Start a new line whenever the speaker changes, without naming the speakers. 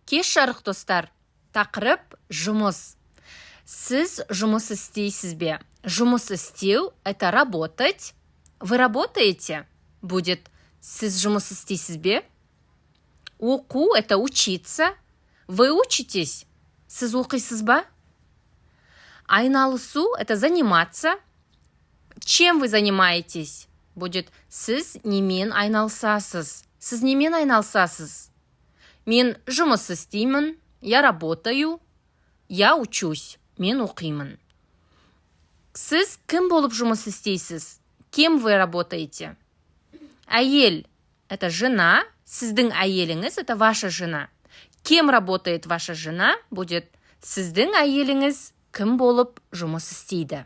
Кеш жарық достар, тақырып жұмыс. Сіз жұмыс істейсіз бе? Жұмыс істеу – это работать. Вы работаете? Будет сіз жұмыс істейсіз бе? Оқу – это учиться. Вы учитесь? Сіз оқисыз ба? Айналысу – это заниматься. Чем вы занимаетесь? Будет сіз немен айналысасыз? Сіз немен айналысасыз? Мен жұмыс істеймін, я работаю, я учусь, мен оқимын. Сіз кім болып жұмыс істейсіз? Кем вы работаете? Әйел – это жена, сіздің әйеліңіз – это ваша жена. Кем работает ваша жена? Будет сіздің әйеліңіз кім болып жұмыс істейді?